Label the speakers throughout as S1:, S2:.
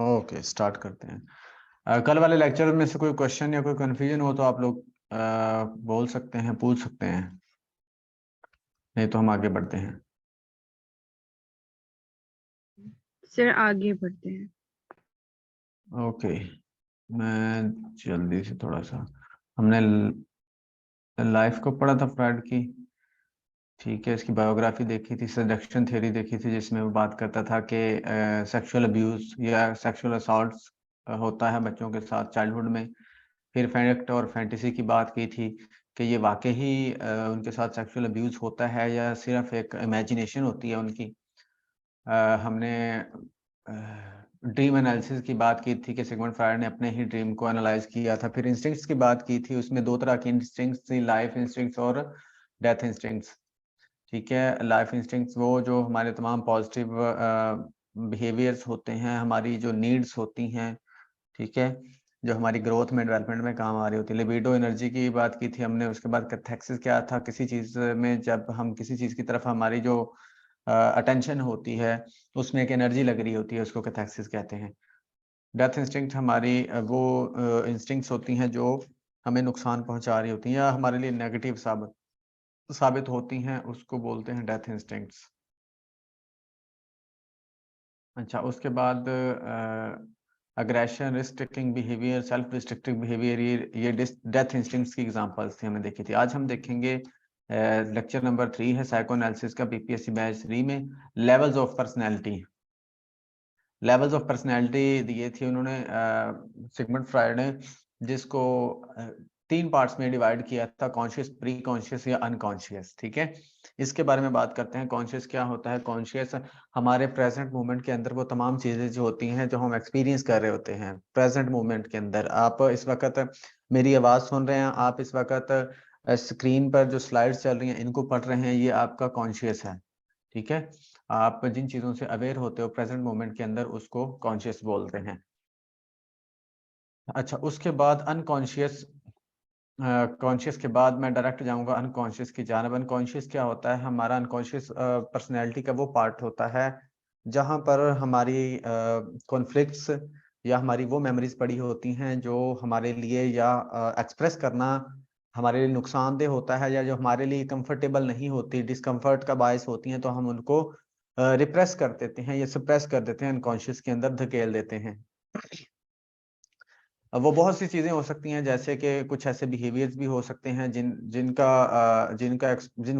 S1: Okay, start करते हैं। कल वाले लेक्चर में से कोई क्वेश्चन या कोई कंफ्यूजन हो तो आप लोग बोल सकते हैं, पूछ सकते हैं, नहीं तो हम आगे बढ़ते हैं।
S2: सर आगे बढ़ते हैं।
S1: ओके, मैं जल्दी से थोड़ा सा, हमने लाइफ को पढ़ा था फ्राइड की, ठीक है। इसकी बायोग्राफी देखी थी, सेडक्शन थ्योरी देखी थी, जिसमें वो बात करता था कि सेक्सुअल अब्यूज या सेक्सुअल असॉल्ट होता है बच्चों के साथ चाइल्डहुड में। फिर फैक्ट और फैंटेसी की बात की थी कि ये वाकई ही उनके साथ सेक्सुअल अब्यूज होता है या सिर्फ एक इमेजिनेशन होती है उनकी। हमने ड्रीम एनालिसिस की बात की थी कि सिगमंड फ्रायड ने अपने ही ड्रीम को एनालाइज किया था। फिर इंस्टिंक्ट्स की बात की थी, उसमें दो तरह की इंस्टिंक्ट्स थी, लाइफ इंस्टिंक्ट्स और डेथ इंस्टिंक्ट्स। ठीक है, लाइफ इंस्टिंक्ट्स वो जो हमारे तमाम पॉजिटिव बिहेवियर्स होते हैं, हमारी जो नीड्स होती हैं, ठीक है, जो हमारी ग्रोथ में डेवलपमेंट में काम आ रही होती है। लिबिडो एनर्जी की बात की थी हमने। उसके बाद कैथेक्सिस क्या था, किसी चीज़ में जब हम किसी चीज़ की तरफ हमारी जो अटेंशन होती है उसमें एक एनर्जी लग रही होती है, उसको कैथेक्सिस कहते हैं। डेथ इंस्टिंक्ट हमारी वो इंस्टिंक्ट्स होती हैं जो हमें नुकसान पहुंचा रही होती हैं या हमारे लिए नेगेटिव साबित होती हैं, उसको बोलते हैं डेथ इंस्टिंक्ट्स। अच्छा, उसके बाद aggression, restricting behaviour, self restrictive behaviour, ये डेथ इंस्टिंक्ट्स की एग्जांपल्स थी, हमने देखी थी। आज हम देखेंगे लेक्चर नंबर 3 है साइको एनालिसिस का, बीपीएससी बैच 3 में levels of personality. Levels of personality दिए थी उन्होंने सिगमंड फ्रायड ने, जिसको 3 पार्ट्स में डिवाइड किया था, कॉन्शियस, प्री कॉन्शियस या अनकॉन्शियस। ठीक है, इसके बारे में बात करते हैं। कॉन्शियस क्या होता है? कॉन्शियस हमारे प्रेजेंट मोमेंट के अंदर वो तमाम चीजें जो होती हैं जो हम एक्सपीरियंस कर रहे होते हैं प्रेजेंट मोमेंट के अंदर। आप इस वक्त मेरी आवाज सुन रहे हैं, आप इस वक्त स्क्रीन पर जो स्लाइड्स चल रही हैं इनको पढ़ रहे हैं, ये आपका कॉन्शियस है। ठीक है, आप जिन चीजों से अवेयर होते हो प्रेजेंट मोमेंट के अंदर, उसको कॉन्शियस बोलते हैं। अच्छा, उसके बाद अनकॉन्शियस। कॉन्शियस के बाद मैं डायरेक्ट जाऊंगा अनकॉन्शियस की जानब। अनकॉन्शियस क्या होता है? हमारा अनकॉन्शियस पर्सनैलिटी का वो पार्ट होता है जहां पर हमारी कॉन्फ्लिक्ट्स या हमारी वो मेमोरीज पड़ी होती हैं जो हमारे लिए या एक्सप्रेस करना हमारे लिए नुकसानदेह होता है, या जो हमारे लिए कंफर्टेबल नहीं होती, डिस्कम्फर्ट का बायस होती हैं, तो हम उनको रिप्रेस कर देते हैं या सप्रेस कर देते हैं, अनकॉन्शियस के अंदर धकेल देते हैं। वो बहुत सी चीजें हो सकती हैं, जैसे कि कुछ ऐसे बिहेवियर्स भी हो सकते हैं जिनको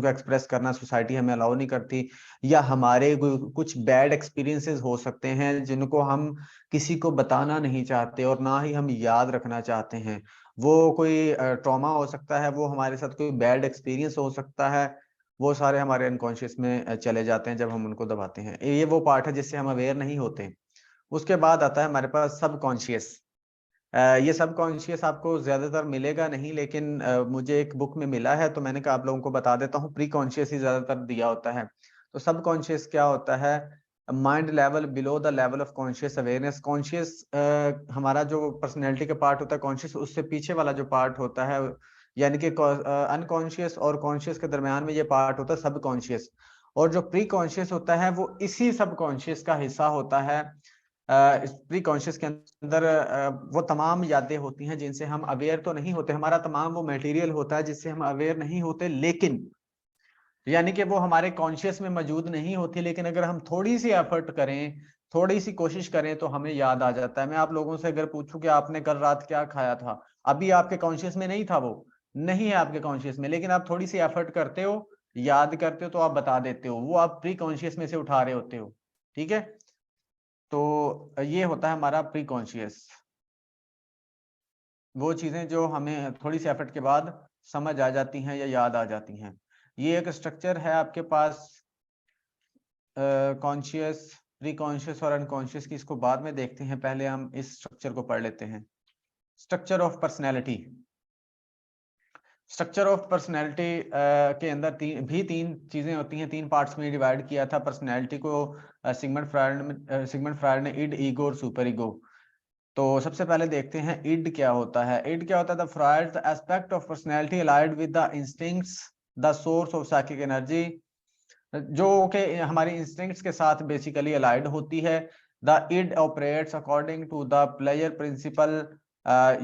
S1: एक्सप्रेस करना सोसाइटी हमें अलाउ नहीं करती, या हमारे कुछ बैड एक्सपीरियंसेस हो सकते हैं जिनको हम किसी को बताना नहीं चाहते और ना ही हम याद रखना चाहते हैं। वो कोई ट्रॉमा हो सकता है, वो हमारे साथ कोई बैड एक्सपीरियंस हो सकता है, वो सारे हमारे अनकॉन्शियस में चले जाते हैं जब हम उनको दबाते हैं। ये वो पार्ट है जिससे हम अवेयर नहीं होते। उसके बाद आता है हमारे पास सबकॉन्शियस। ये सब कॉन्शियस आपको ज्यादातर मिलेगा नहीं, लेकिन मुझे एक बुक में मिला है तो मैंने कहा आप लोगों को बता देता हूँ। प्री कॉन्शियस ही ज्यादातर दिया होता है। तो सब कॉन्शियस क्या होता है? Mind level below the level of conscious awareness. Conscious हमारा जो पर्सनैलिटी का पार्ट होता है, कॉन्शियस उससे पीछे वाला जो पार्ट होता है, यानी कि अनकॉन्शियस और कॉन्शियस के दरमियान में ये पार्ट होता है सब कॉन्शियस। और जो प्री कॉन्शियस होता है वो इसी सब कॉन्शियस का हिस्सा होता है। प्री कॉन्शियस के अंदर वो तमाम यादें होती हैं जिनसे हम अवेयर तो नहीं होते, हमारा तमाम वो मटेरियल होता है जिससे हम अवेयर नहीं होते, लेकिन यानी कि वो हमारे कॉन्शियस में मौजूद नहीं होती, लेकिन अगर हम थोड़ी सी एफर्ट करें, थोड़ी सी कोशिश करें तो हमें याद आ जाता है। मैं आप लोगों से अगर पूछूं कि आपने कल रात क्या खाया था, अभी आपके कॉन्शियस में नहीं था, वो नहीं है आपके कॉन्शियस में, लेकिन आप थोड़ी सी एफर्ट करते हो, याद करते हो, तो आप बता देते हो, वो आप प्री कॉन्शियस में से उठा रहे होते हो। ठीक है, तो ये होता है हमारा प्री कॉन्शियस। वो चीजें जो हमें थोड़ी सी एफर्ट के बाद समझ आ जाती हैं या याद आ जाती हैं। ये एक स्ट्रक्चर है आपके पास कॉन्शियस, प्री कॉन्शियस और अनकॉन्शियस की। इसको बाद में देखते हैं, पहले हम इस स्ट्रक्चर को पढ़ लेते हैं। Structure of personality. Structure of personality के अंदर तीन चीजें होती हैं, 3 पार्ट्स में डिवाइड किया था पर्सनैलिटी को सिगमंड फ्रायड ने इड, ईगो और सुपर ईगो। तो सबसे पहले देखते हैं इड क्या होता है। इड क्या होता है? The Freud aspect of personality allied with the instincts, the source of psychic energy, जो कि हमारी इंस्टिंक्ट्स के साथ बेसिकली अलाइड होती है। The id operates according to the player principle.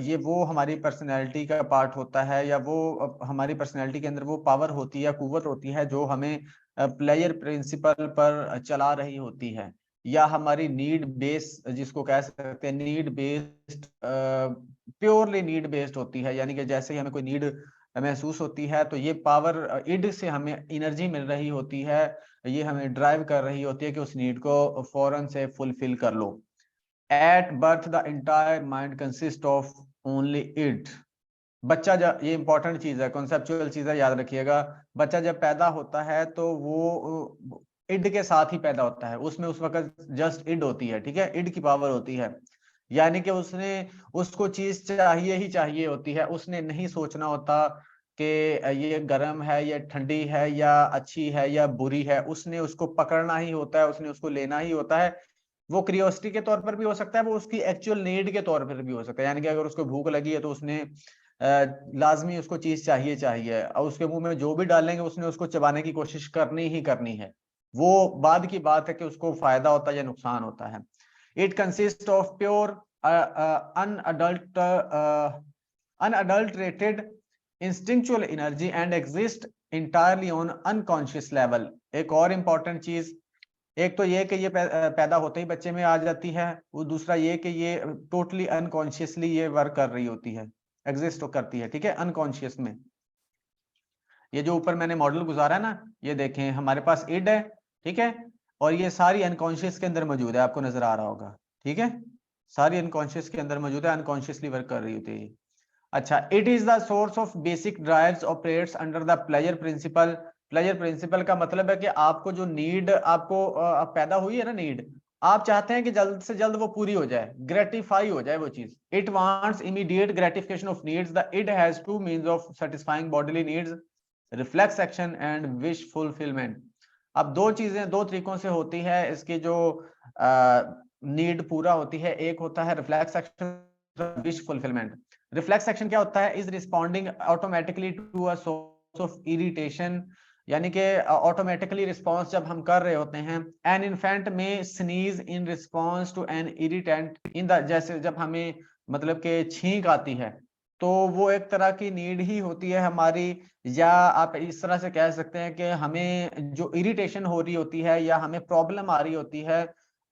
S1: ये वो हमारी पर्सनैलिटी का पार्ट होता है, या वो हमारी पर्सनैलिटी के अंदर वो पावर होती है या कुव्वत होती है जो हमें प्लेयर प्रिंसिपल पर चला रही होती है, या हमारी नीड बेस जिसको कह सकते हैं need based, purely need based होती है। यानी कि जैसे ही हमें कोई नीड महसूस होती है तो ये पावर इड से हमें एनर्जी मिल रही होती है, ये हमें ड्राइव कर रही होती है कि उस नीड को फौरन से फुलफिल कर लो। At birth the entire mind consist of only it. बच्चा जब, ये इंपॉर्टेंट चीज है, कॉन्सेप्चुअल चीज है, याद रखिएगा। बच्चा जब पैदा होता है तो वो इड के साथ ही पैदा होता है, उसमें उस वक्त जस्ट इड होती है, ठीक है, इड की पावर होती है। यानी कि उसने, उसको चीज चाहिए ही चाहिए होती है, उसने नहीं सोचना होता कि ये गर्म है या ठंडी है या अच्छी है या बुरी है, उसने उसको पकड़ना ही होता है, उसने उसको लेना ही होता है। वो क्रियोसिटी के तौर पर भी हो सकता है, वो उसकी एक्चुअल नीड के तौर पर भी हो सकता है। यानी कि अगर उसको भूख लगी है तो उसने लाजमी उसको चीज चाहिए चाहिए, और उसके मुंह में जो भी डालेंगे उसने उसको चबाने की कोशिश करनी ही करनी है। वो बाद की बात है कि उसको फायदा होता है या नुकसान होता है। It consist of pure unadulterated instinctual energy and exist entirely on unconscious level। एक और इंपॉर्टेंट चीज, एक तो ये कि ये पैदा होते ही बच्चे में आ जाती है, वो दूसरा ये कि ये टोटली अनकॉन्शियसली ये वर्क कर रही होती है, एग्जिस्ट करती है, ठीक है, अनकॉन्शियस में। ये जो ऊपर मैंने मॉडल गुजारा है ना, ये देखें हमारे पास इड है, ठीक है, और ये सारी अनकॉन्शियस के अंदर मौजूद है, आपको नजर आ रहा होगा, ठीक है, सारी अनकॉन्शियस के अंदर मौजूद है, अनकॉन्शियसली वर्क कर रही होती है। अच्छा, it is the source of basic drives operates under the pleasure principal. Pleasure principal का मतलब है कि आपको जो नीड आपको पैदा हुई है ना, नीड आप चाहते हैं कि जल्द से जल्द वो पूरी हो जाए, ग्रेटिफाई हो जाए वो चीज। It wants immediate gratification of needs. The it has two means of satisfying bodily needs, reflex action and wish fulfilment. अब दो चीजें दो तरीकों से होती है इसकी जो नीड पूरा होती है, एक होता है reflex action, wish fulfilment. Reflex action क्या होता है? Is responding automatically to a source of irritation, यानी कि ऑटोमेटिकली रिस्पॉन्स जब हम कर रहे होते हैं। An infant may sneeze in response to an irritant in the, जैसे जब हमें मतलब कि छींक आती है तो वो एक तरह की नीड ही होती है हमारी, या आप इस तरह से कह सकते हैं कि हमें जो इरिटेशन हो रही होती है या हमें प्रॉब्लम आ रही होती है,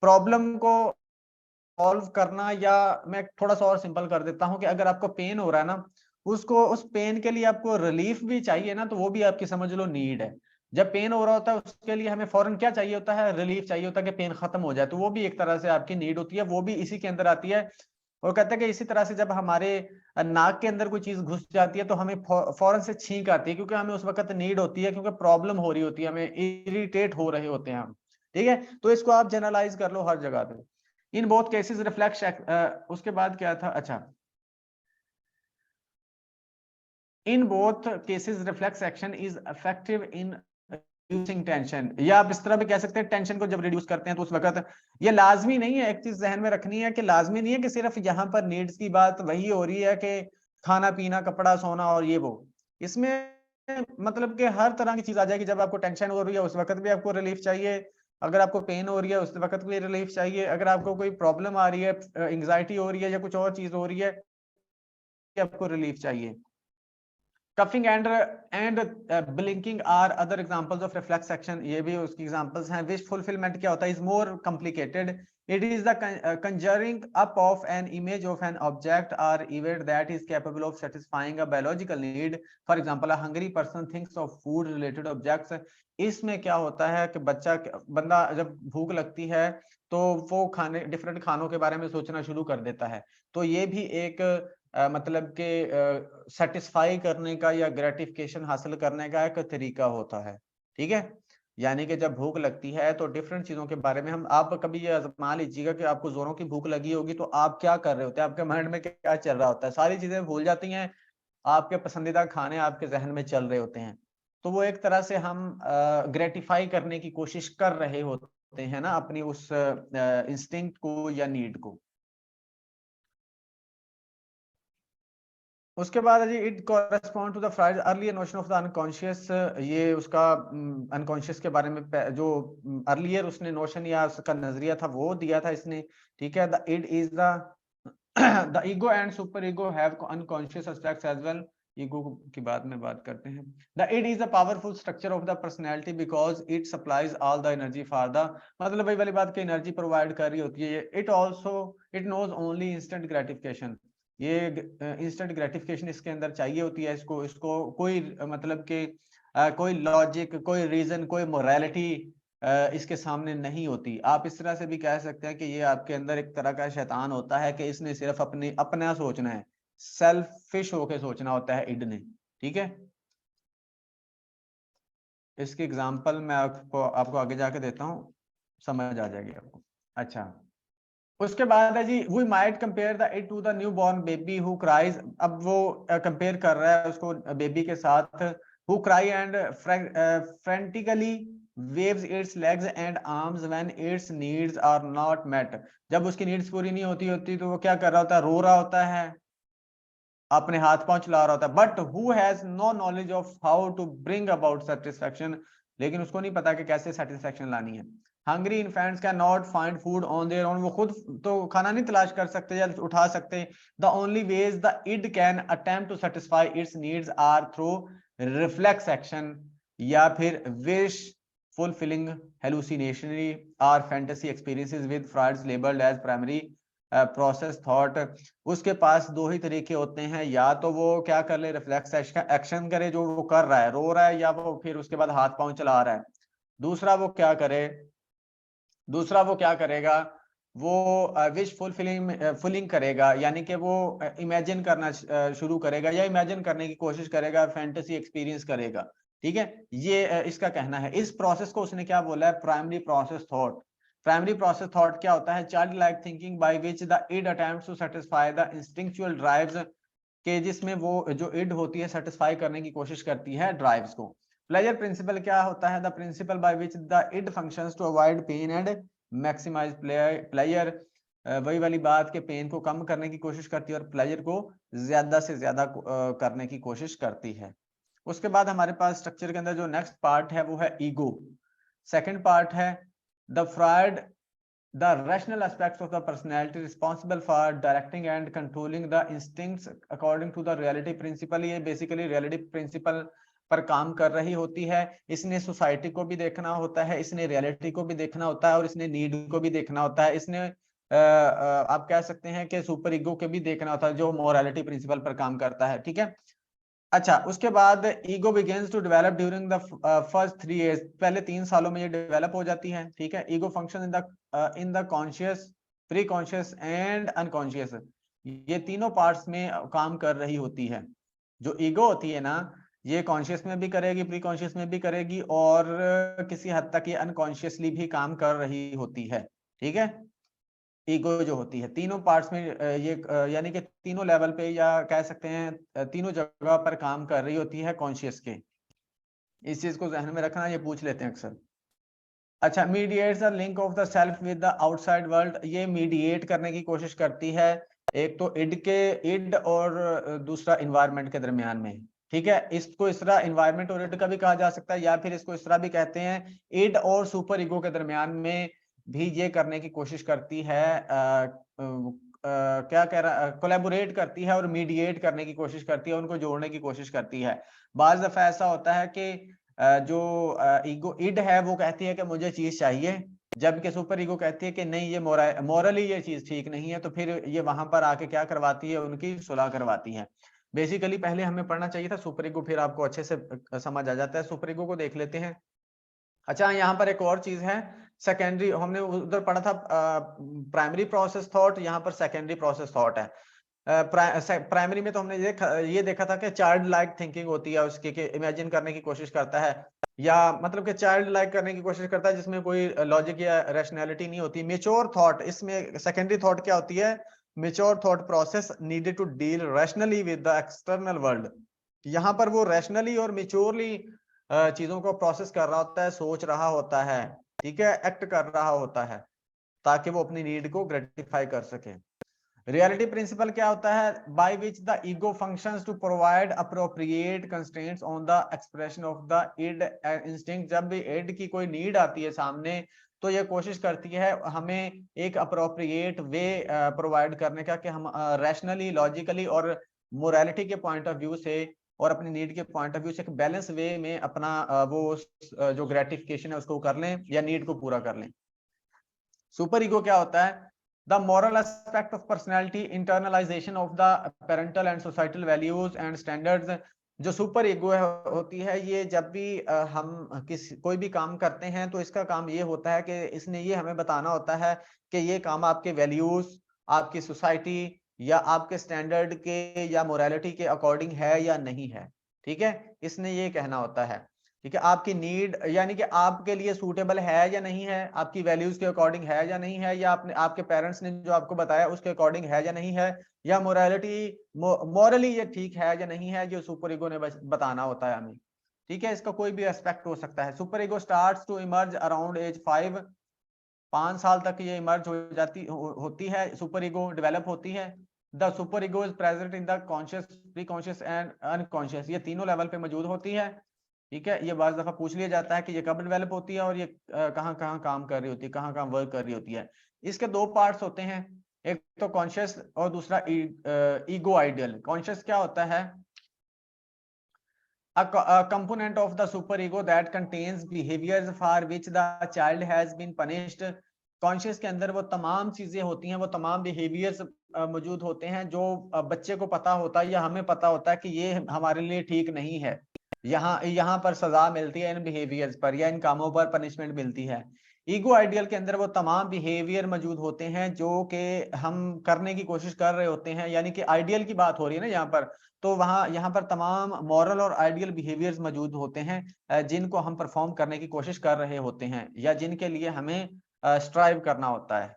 S1: प्रॉब्लम को सॉल्व करना, या मैं थोड़ा सा और सिंपल कर देता हूं कि अगर आपको पेन हो रहा है ना, उसको उस पेन के लिए आपको रिलीफ भी चाहिए ना, तो वो भी आपकी समझ लो नीड है। जब पेन हो रहा होता है उसके लिए हमें फौरन क्या चाहिए होता है? रिलीफ चाहिए होता है कि पेन खत्म हो जाए, तो वो भी एक तरह से आपकी नीड होती है, वो भी इसी के अंदर आती है। और कहते हैं कि इसी तरह से जब हमारे नाक के अंदर कोई चीज घुस जाती है तो हमें फौरन से छींक आती है, क्योंकि हमें उस वक्त नीड होती है, क्योंकि प्रॉब्लम हो रही होती है, हमें इरिटेट हो रहे होते हैं हम, ठीक है। तो इसको आप जनरलाइज कर लो हर जगह पे। इन बोथ केसेस रिफ्लेक्स, उसके बाद क्या था, अच्छा, in both cases reflex action is effective in reducing tension. या आप इस तरह भी कह सकते हैं टेंशन को जब रिड्यूस करते हैं तो उस वक्त, ये लाजमी नहीं है, एक चीज जहन में रखनी है कि लाजमी नहीं है कि सिर्फ यहाँ पर नीड्स की बात वही हो रही है कि खाना पीना कपड़ा सोना और ये वो। इसमें मतलब कि हर तरह की चीज आ जाएगी। जब आपको टेंशन हो रही है उस वक्त भी आपको रिलीफ चाहिए, अगर आपको पेन हो रही है उस वक्त भी रिलीफ चाहिए, अगर आपको कोई प्रॉब्लम आ रही है, एंग्जाइटी हो रही है या कुछ और चीज हो रही है, आपको रिलीफ चाहिए। Coughing and blinking are other examples of reflex action, ये भी उसकी एग्जांपल्स हैं। विश फुलफिलमेंट क्या होता है? Is more complicated. It is the conjuring up of an image of an object or event that is capable of satisfying a biological need. For example, a hungry person thinks of food related objects. इसमें क्या होता है कि बंदा जब भूख लगती है तो वो खाने, डिफरेंट खानों के बारे में सोचना शुरू कर देता है। तो ये भी एक मतलब के सेटिस्फाई करने का या ग्रेटिफिकेशन हासिल करने का एक तरीका होता है, ठीक है। यानी कि जब भूख लगती है तो डिफरेंट चीजों के बारे में हम, आप कभी ये आजमा लीजिएगा कि आपको जोरों की भूख लगी होगी तो आप क्या कर रहे होते हैं, आपके माइंड में क्या चल रहा होता है, सारी चीजें भूल जाती हैं, आपके पसंदीदा खाने आपके जहन में चल रहे होते हैं। तो वो एक तरह से हम ग्रेटिफाई करने की कोशिश कर रहे होते हैं ना अपनी उस इंस्टिंक्ट को या नीड को। उसके बाद है जी it correspond to the Freud early notion of the unconscious. ये उसका अनकॉन्शियस के बारे में जो अर्लियर उसने नोशन या उसका नजरिया था वो दिया था इसने। ठीक है, the it is the the ego and super ego have unconscious aspects as well. Ego की बाद में बात करते हैं। The it is a powerful structure of the personality because it supplies all the energy for the, मतलब वही वाली बात की एनर्जी प्रोवाइड कर रही होती है। It also it knows only instant gratification. ये इंस्टेंट ग्रेटिफिकेशन इसके अंदर चाहिए होती है। इसको इसको कोई मतलब कि कोई लॉजिक, कोई रीजन, कोई मोरालिटी इसके सामने नहीं होती। आप इस तरह से भी कह सकते हैं कि ये आपके अंदर एक तरह का शैतान होता है कि इसने सिर्फ अपना सोचना है, सेल्फिश होके सोचना होता है इड ने। ठीक है, इसकी एग्जांपल मैं आपको आगे जाके देता हूँ, समझ आ जाएगी आपको। अच्छा, उसके बाद है जी we might compare the it to the new born baby who cries. अब वो कंपेयर कर रहा है उसको बेबी के साथ, who cry and frantically waves its legs and arms when its needs are not met। जब उसकी नीड्स पूरी नहीं होती तो वो क्या कर रहा होता है, रो रहा होता है, अपने हाथ पांव चला रहा होता है। But who has no knowledge of how to bring about satisfaction, लेकिन उसको नहीं पता कि कैसे सेटिस्फैक्शन लानी है। Hungry infants can not find food on their own, वो खुद तो खाना नहीं तलाश कर सकते या उठा सकते। The only ways the id can attempt to satisfy its needs are through reflex action या फिर wish fulfilling hallucinatory or fantasy experiences with Freud's labeled as primary process thought। उसके पास दो ही तरीके होते हैं, या तो वो क्या कर ले, रिफ्लेक्स एक्शन करे जो वो कर रहा है, रो रहा है, या वो फिर उसके बाद हाथ पांव चला रहा है। दूसरा वो क्या करे, दूसरा वो क्या करेगा, वो विश फुलिंग करेगा, यानी कि वो इमेजिन करना शुरू करेगा या इमेजिन करने की कोशिश करेगा, फैंटेसी एक्सपीरियंस करेगा। ठीक है, ये इसका कहना है। इस प्रोसेस को उसने क्या बोला है, primary process thought. Primary process thought क्या होता है, child like thinking by which the id attempts to satisfy the instinctual drives, के जिसमें वो जो इड होती है सेटिस्फाई करने की कोशिश करती है ड्राइव्स को। प्लेजर प्रिंसिपल क्या होता है, the principle by which the id functions to avoid pain and maximise pleasure. वही वाली बात के पेन को कम करने की कोशिश करती है और प्लेजर को ज्यादा से ज्यादा करने की कोशिश करती है। उसके बाद हमारे पास स्ट्रक्चर के अंदर जो नेक्स्ट पार्ट है वो है ईगो। सेकंड पार्ट है the fried the rational aspects of the personality responsible for directing and controlling the instincts according to the reality principle। ये बेसिकली रियलिटी प्रिंसिपल पर काम कर रही होती है। इसने सोसाइटी को भी देखना होता है, इसने रियलिटी को भी देखना होता है और इसने नीड को भी देखना होता है। इसने आप कह सकते हैं कि सुपर ईगो के भी देखना होता है जो मोरालिटी प्रिंसिपल पर काम करता है। ठीक है, अच्छा, उसके बाद ego begins to develop during the first 3 years। पहले 3 सालों में ये डेवलप हो जाती है। ठीक है, ego function in the conscious, pre conscious and unconscious, ये तीनों पार्ट्स में काम कर रही होती है। जो ईगो होती है ना, ये कॉन्शियस में भी करेगी, प्री कॉन्शियस में भी करेगी और किसी हद तक ये अनकॉन्शियसली भी काम कर रही होती है। ठीक है, ईगो जो होती है तीनों पार्ट्स में ये यानी कि तीनों लेवल पे या कह सकते हैं तीनों जगह पर काम कर रही होती है कॉन्शियस के। इस चीज को ध्यान में रखना, ये पूछ लेते हैं अक्सर। अच्छा, mediates the link of the self with the outside world, ये मीडिएट करने की कोशिश करती है एक तो इड और दूसरा इन्वायरमेंट के दरमियान में। ठीक है, इसको इस तरह इन्वायरमेंट और इड का भी कहा जा सकता है, या फिर इसको इस तरह भी कहते हैं इड और सुपर ईगो के दरमियान में भी ये करने की कोशिश करती है, क्या कह रहा, कोलैबोरेट करती है और मीडिएट करने की कोशिश करती है, उनको जोड़ने की कोशिश करती है। बाज दफा ऐसा होता है कि जो ईगो इड है वो कहती है कि मुझे चीज चाहिए, जबकि सुपर ईगो कहती है कि नहीं, ये मोरली ये चीज ठीक नहीं है, तो फिर ये वहां पर आके क्या करवाती है, उनकी सुलह करवाती है। बेसिकली पहले हमें पढ़ना चाहिए था सुपर ईगो, फिर आपको अच्छे से समझ आ जाता है। सुपर ईगो को देख लेते हैं। अच्छा, यहाँ पर एक और चीज है सेकेंडरी, हमने उधर पढ़ा था प्राइमरी प्रोसेस थॉट, यहाँ पर सेकेंडरी प्रोसेस थॉट है। प्राइमरी में तो हमने ये देखा था कि चाइल्ड लाइक थिंकिंग होती है उसकी, कि इमेजिन करने की कोशिश करता है, या मतलब कि चाइल्ड लाइक करने की कोशिश करता है जिसमें कोई लॉजिक या रैशनैलिटी नहीं होती। मेच्योर थॉट, इसमें सेकेंडरी थॉट क्या होती है, mature thought process needed to deal rationally with the external world. यहाँ पर वो रैशनली और मेच्योरली चीजों को प्रोसेस कर रहा होता है, सोच रहा होता है, ठीक है, एक्ट कर रहा होता है, ताकि वो अपनी नीड को ग्रेटिफाई कर सके। रियलिटी प्रिंसिपल क्या होता है? By which the ego functions to provide appropriate constraints on the expression of the id instinct. जब भी इड की कोई नीड आती है सामने, तो ये कोशिश करती है हमें एक अप्रोप्रिएट वे प्रोवाइड करने का, कि हम रैशनली, लॉजिकली और मोरालिटी के पॉइंट ऑफ व्यू से और अपनी नीड के पॉइंट ऑफ व्यू से एक बैलेंस वे में अपना जो ग्रेटिफिकेशन है उसको कर लें या नीड को पूरा कर लें। सुपर ईगो क्या होता है? The moral aspect of personality, internalization of the parental and societal values and standards। जो सुपर ईगो होती है, ये जब भी हम कोई भी काम करते हैं तो इसका काम ये होता है कि इसने ये हमें बताना होता है कि ये काम आपके वैल्यूज, आपकी सोसाइटी या आपके स्टैंडर्ड के या मोरालिटी के अकॉर्डिंग है या नहीं है। ठीक है, इसने ये कहना होता है। ठीक है, आपकी नीड यानी कि आपके लिए सूटेबल है या नहीं है, आपकी वैल्यूज के अकॉर्डिंग है या नहीं है, या आपने आपके पेरेंट्स ने जो आपको बताया उसके अकॉर्डिंग है या नहीं है, या मोरालिटी मॉरली ये ठीक है या नहीं है, जो सुपर ईगो ने बताना होता है हमें। ठीक है, इसका कोई भी एस्पेक्ट हो सकता है। Superego starts to emerge around age 5 साल तक ये इमर्ज हो जाती होती है, सुपर ईगो डेवलप होती है। The super ego is present in the conscious, pre conscious and unconscious. ये तीनों लेवल पे मौजूद होती है। ठीक है, ये बार दफा पूछ लिया जाता है कि ये कब डेवलप होती है और ये कहाँ कहाँ काम कर रही होती है, कहाँ कहाँ वर्क कर रही होती है। इसके दो पार्ट्स होते हैं, एक तो कॉन्शियस और दूसरा ईगो आइडियल। कॉन्शियस क्या होता है? a component of the super ego that contains behaviors for which the child has been punished। Conscious के अंदर वो तमाम चीजें होती हैं, वो तमाम बिहेवियर्स मौजूद होते हैं जो बच्चे को पता होता है या हमें पता होता है कि ये हमारे लिए ठीक नहीं है, यहाँ पर सजा मिलती है इन बिहेवियर्स पर, या इन कामों पर पनिशमेंट मिलती है। ईगो आइडियल के अंदर वो तमाम बिहेवियर मौजूद होते हैं जो कि हम करने की कोशिश कर रहे होते हैं, यानी कि आइडियल की बात हो रही है ना यहाँ पर, तो यहाँ पर तमाम मॉरल और आइडियल बिहेवियर्स मौजूद होते हैं जिनको हम परफॉर्म करने की कोशिश कर रहे होते हैं या जिनके लिए हमें स्ट्राइव करना होता है।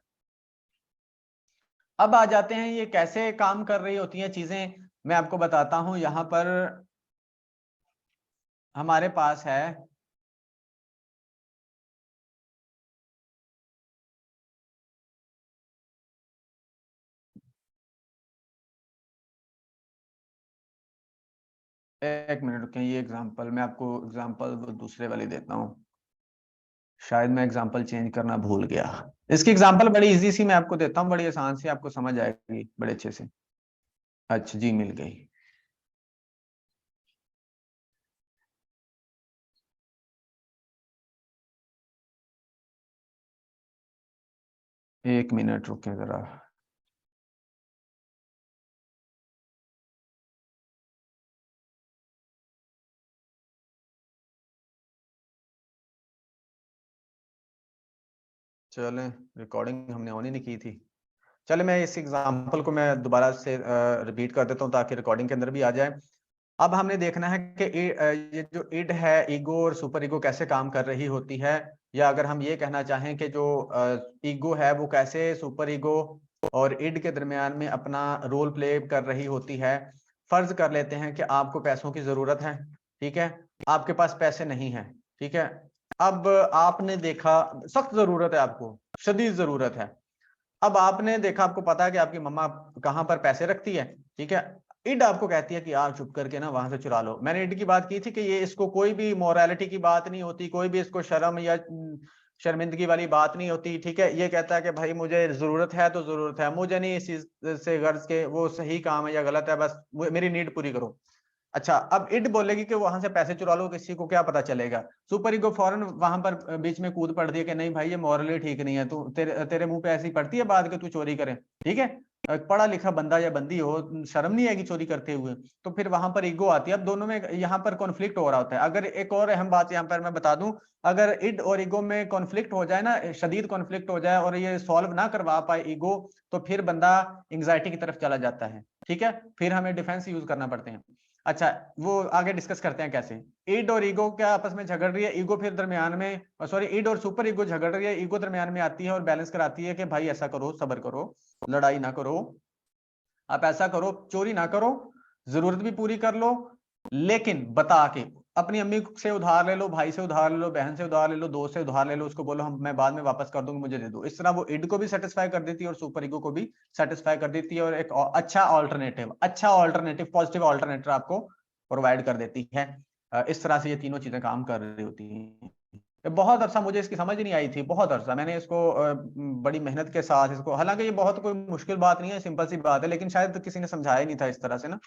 S1: अब आ जाते हैं ये कैसे काम कर रही होती हैं चीजें, मैं आपको बताता हूं। यहाँ पर हमारे पास है एक मिनट रुकें, ये एग्जांपल मैं आपको एग्जांपल दूसरे वाली देता हूँ, शायद मैं एग्जांपल चेंज करना भूल गया। इसकी एग्जांपल बड़ी इजी सी मैं आपको देता हूँ, बड़ी आसान सी, आपको समझ आएगी बड़े अच्छे से। अच्छा जी, मिल गई। एक मिनट रुकें जरा। चलें, रिकॉर्डिंग हमने ऑन ही नहीं की थी। चले, मैं इस एग्जांपल को मैं दोबारा से रिपीट कर देता हूँ ताकि रिकॉर्डिंग के अंदर भी आ जाए। अब हमने देखना है कि ये जो इड है, ईगो और सुपर ईगो कैसे काम कर रही होती है, या अगर हम ये कहना चाहें कि जो ईगो है वो कैसे सुपर ईगो और इड के दरमियान में अपना रोल प्ले कर रही होती है। फर्ज कर लेते हैं कि आपको पैसों की जरूरत है। ठीक है, आपके पास पैसे नहीं है। ठीक है, अब आपने देखा सख्त जरूरत है, आपको शदीद जरूरत है। अब आपने देखा, आपको पता है कि आपकी मम्मा कहाँ पर पैसे रखती है। ठीक है, इड आपको कहती है कि यार चुप करके ना वहां से चुरा लो। मैंने इड की बात की थी कि ये इसको कोई भी मोरालिटी की बात नहीं होती, कोई भी इसको शर्म या शर्मिंदगी वाली बात नहीं होती। ठीक है, ये कहता है कि भाई मुझे जरूरत है तो जरूरत है, मुझे नहीं इस चीज से गर्ज के वो सही काम है या गलत है, बस मेरी नीड पूरी करो। अच्छा, अब इड बोलेगी कि वहां से पैसे चुरा लो, किसी को क्या पता चलेगा। सुपर ईगो फौरन वहां पर बीच में कूद पड़ती है कि नहीं भाई ये मॉरली ठीक नहीं है, तू तेरे मुंह पे ऐसी पड़ती है बात कि तू चोरी करे। ठीक है, पढ़ा लिखा बंदा या बंदी हो, शर्म नहीं आएगी चोरी करते हुए, तो फिर वहां पर ईगो आती है। अब दोनों में यहाँ पर कॉन्फ्लिक्ट हो रहा होता है। अगर एक और अहम बात यहाँ पर मैं बता दूं, अगर इड और ईगो में कॉन्फ्लिक्ट हो जाए ना, शदीद कॉन्फ्लिक्ट हो जाए और ये सॉल्व ना करवा पाए ईगो, तो फिर बंदा एंग्जाइटी की तरफ चला जाता है। ठीक है, फिर हमें डिफेंस यूज करना पड़ते हैं। अच्छा, वो आगे डिस्कस करते हैं कैसे। ईड और ईगो क्या आपस में झगड़ रही है, ईगो फिर दरमियान में, सॉरी ईड और सुपर ईगो झगड़ रही है, ईगो दरमियान में आती है और बैलेंस कराती है कि भाई ऐसा करो, सब्र करो, लड़ाई ना करो, आप ऐसा करो, चोरी ना करो, जरूरत भी पूरी कर लो, लेकिन बता के। अपनी अम्मी से उधार ले लो, भाई से उधार ले लो, बहन से उधार ले लो, दोस्त से उधार ले लो, उसको बोलो हम मैं बाद में वापस कर दूंगी, मुझे दे दो। इस तरह वो इड को भी सेटिस्फाई कर देती है और सुपर ईगो को भी सेटिस्फाई कर देती है, और एक अच्छा ऑल्टरनेटिव पॉजिटिव ऑल्टरनेटिव आपको प्रोवाइड कर देती है। इस तरह से ये तीनों चीजें काम कर रही होती हैं। बहुत अरसा मुझे इसकी समझ नहीं आई थी, बहुत अरसा मैंने इसको बड़ी मेहनत के साथ इसको, हालांकि ये बहुत कोई मुश्किल बात नहीं है, सिंपल सी बात है, लेकिन शायद किसी ने समझाया नहीं था इस तरह से ना,